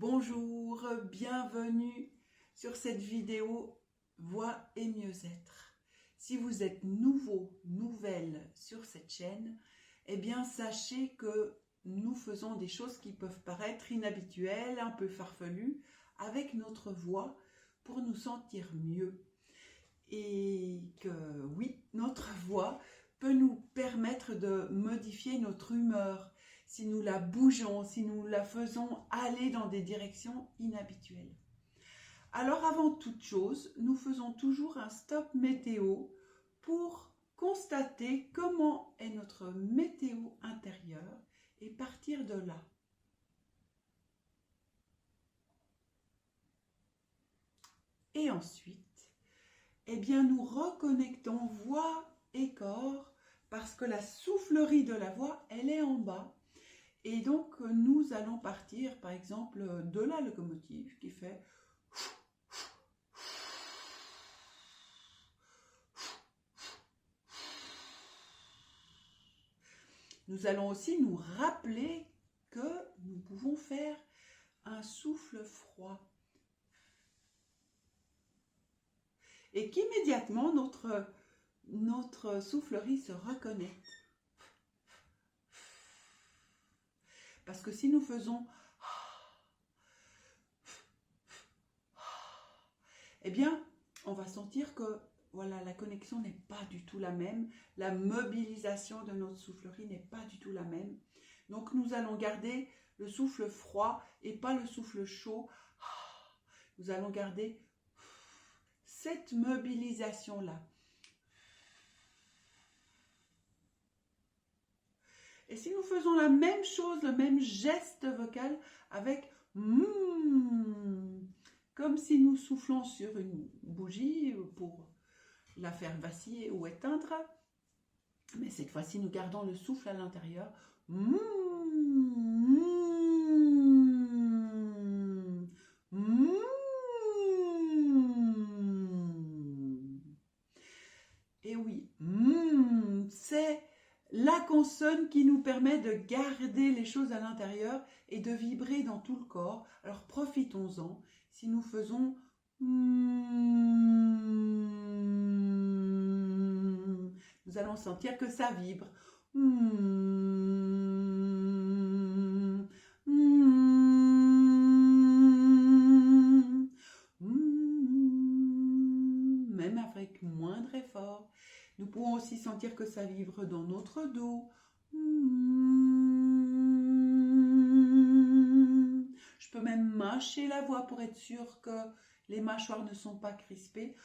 Bonjour, bienvenue sur cette vidéo Voix et mieux-être. Si vous êtes nouvelle sur cette chaîne, eh bien sachez que nous faisons des choses qui peuvent paraître inhabituelles, un peu farfelues, avec notre voix pour nous sentir mieux. Et que oui, notre voix peut nous permettre de modifier notre humeur, si nous la bougeons, si nous la faisons aller dans des directions inhabituelles. Alors avant toute chose, nous faisons toujours un stop météo pour constater comment est notre météo intérieure et partir de là. Et ensuite, eh bien nous reconnectons voix et corps parce que la soufflerie de la voix, elle est en bas. Et donc, nous allons partir, par exemple, de la locomotive qui fait... Nous allons aussi nous rappeler que nous pouvons faire un souffle froid. Et qu'immédiatement, notre soufflerie se reconnecte. Parce que si nous faisons, eh bien, on va sentir que voilà, la connexion n'est pas du tout la même. La mobilisation de notre soufflerie n'est pas du tout la même. Donc, nous allons garder le souffle froid et pas le souffle chaud. Nous allons garder cette mobilisation-là. Et si nous faisons la même chose, le même geste vocal avec comme si nous soufflons sur une bougie pour la faire vaciller ou éteindre, mais cette fois-ci nous gardons le souffle à l'intérieur. Et oui, c'est la consonne qui nous permet de garder les choses à l'intérieur et de vibrer dans tout le corps. Alors profitons-en. Si nous faisons nous allons sentir que ça vibre. Même avec moindre effort. Nous pouvons aussi sentir que ça vibre dans notre dos. Je peux même mâcher la voix pour être sûr que les mâchoires ne sont pas crispées.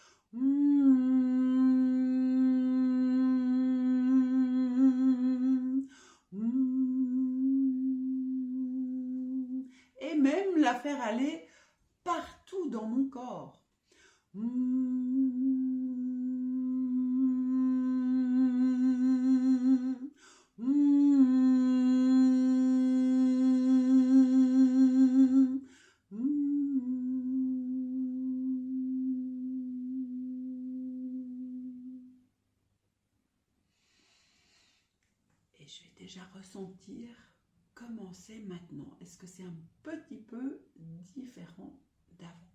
Et même la faire aller partout dans mon corps. Et je vais déjà ressentir comment c'est maintenant. Est-ce que c'est un petit peu différent d'avant?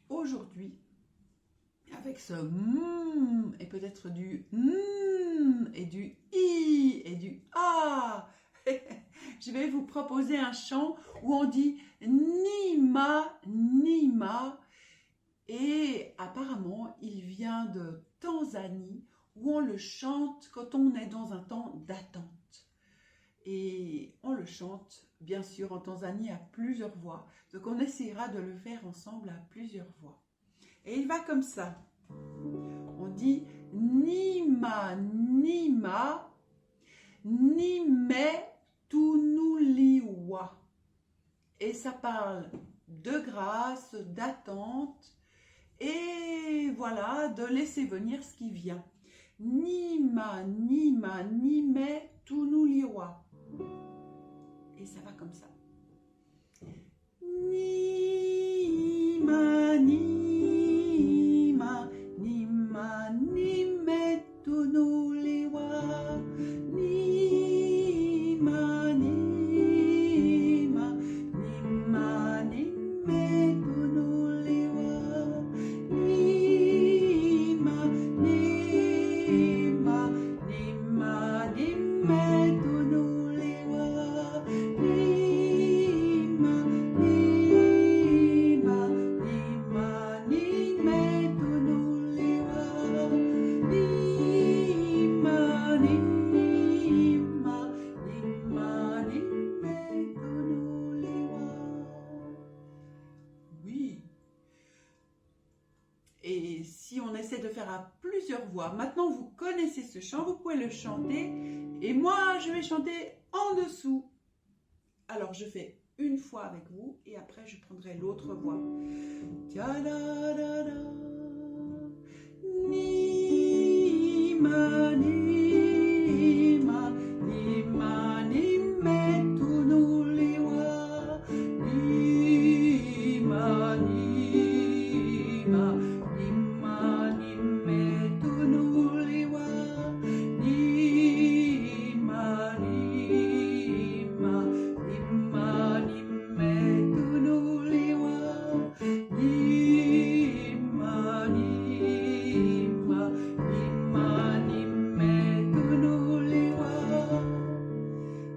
Aujourd'hui, avec ce et peut-être du et du i et du a, je vais vous proposer un chant où on dit ni ma, et apparemment il vient de Tanzanie où on le chante quand on est dans un temps d'attente. Et on le chante, bien sûr, en Tanzanie à plusieurs voix. Donc on essaiera de le faire ensemble à plusieurs voix. Et il va comme ça. On dit Nima, Nima, Nime Tunuliwa. Et ça parle de grâce, d'attente et voilà, de laisser venir ce qui vient. Nima, Nima, Nime Tunuliwa. Et ça va comme ça. Nima, Nima, Nima, Nime Tunuliwa. Nima, Nima. essaie de faire à plusieurs voix. Maintenant, vous connaissez ce chant, vous pouvez le chanter. Et moi, je vais chanter en dessous. Alors, je fais une fois avec vous et après, je prendrai l'autre voix. Ni ma ni ma ni ma ni me tu nu liwa ni ma ni ma ni ma ni me tu nu liwa ni ma ni ma ni ma ni me tu nu liwa ni ma ni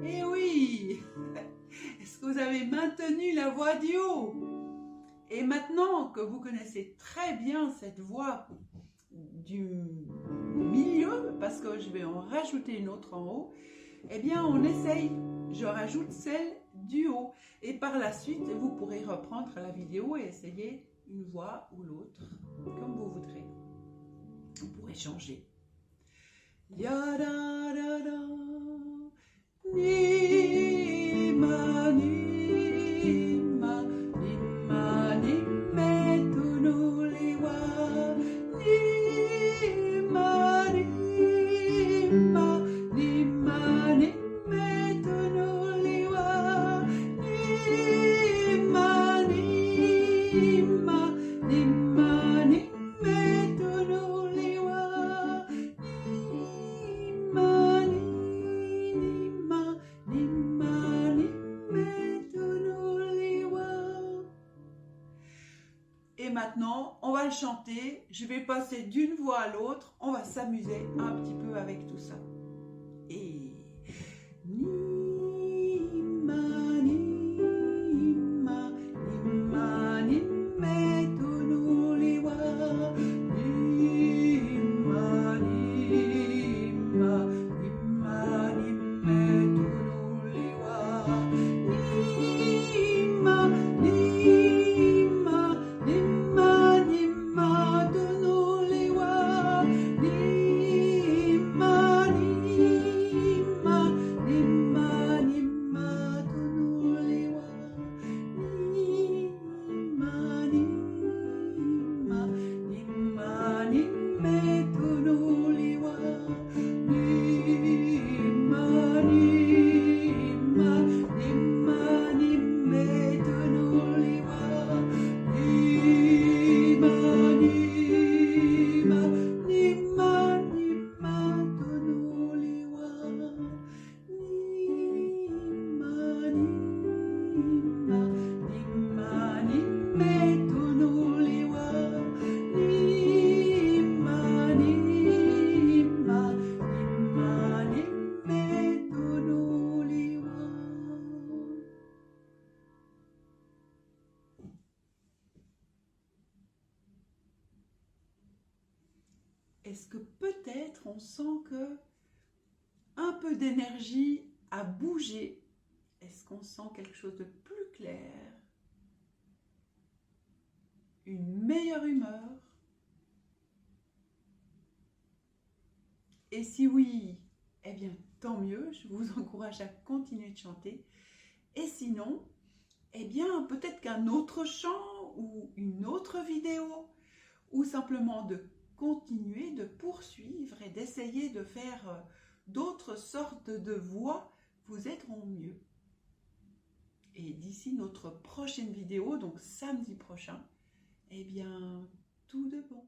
et oui, est-ce que vous avez maintenu la voix du haut? Et maintenant que vous connaissez très bien cette voix du milieu, parce que je vais en rajouter une autre en haut, eh bien on essaye, je rajoute celle du haut. Et par la suite, vous pourrez reprendre la vidéo et essayer une voix ou l'autre, comme vous voudrez. Vous pourrez changer. Ya da da da, ni ma ni ma ni ma ni me tu nu liwa ni ma ni ma ni ma ni me tu nu liwa ni ma ni ma ni ma ni me tu nu liwa. Et maintenant, on va le chanter. Je vais passer d'une voix à l'autre. On va s'amuser un petit peu avec tout ça. Et ni ma ni ma ni ma ni me tu nu liwa ni ma ni ma ni ma ni me tu nu liwa ni ma ni ma ni ma ni ma tu nu liwa ni ma ni ma ni ma ni ma tu nu liwa ni ma ni ma ni ma ni me tu nu liwa ni ma ni ma ni ma ni me tu nu liwa ni ma ni ma ni ma ni ma tu nu liwa ni ma ni ma ni ma ni me tu nu liwa ni ma ni ma ni ma ni me tu nu liwa. Est-ce que peut-être on sent que un peu d'énergie a bougé? Est-ce qu'on sent quelque chose de plus clair? Une meilleure humeur? Et si oui, eh bien tant mieux, je vous encourage à continuer de chanter. Et sinon, eh bien peut-être qu'un autre chant ou une autre vidéo, ou simplement de continuer, de poursuivre et d'essayer de faire d'autres sortes de voix vous aideront mieux. Et d'ici notre prochaine vidéo, donc samedi prochain, eh bien tout de bon.